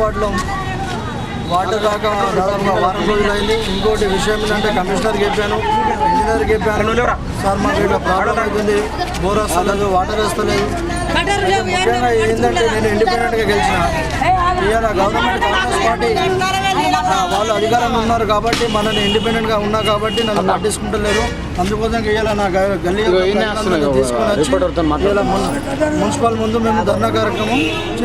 వాటిలో వాటర్ రాక దాదాపుగా వారం రోజులు అయింది. ఇంకోటి విషయం ఏంటంటే కమిషనర్కి చెప్పాను, ఇంజనీర్కి చెప్పాను, సార్ మాకు ఇక్కడ ప్రాబ్లం అవుతుంది, బోర్ వస్తలేదు, వాటర్ వస్తలేదు. ముఖ్యంగా ఏంటంటే నేను ఇండిపెండెంట్గా గెలిచిన ఇవాళ గవర్నమెంట్ కాంగ్రెస్ పార్టీ వాళ్ళు అధికారంలో ఉన్నారు కాబట్టి మనని ఇండిపెండెంట్గా ఉన్నా కాబట్టి నన్ను పట్టించుకుంటలేరు. అందుకోసం ఇవాళ నా గల్లీ తీసుకుని వచ్చి మున్సిపల్ ముందు మేము ధర్నా కార్యక్రమం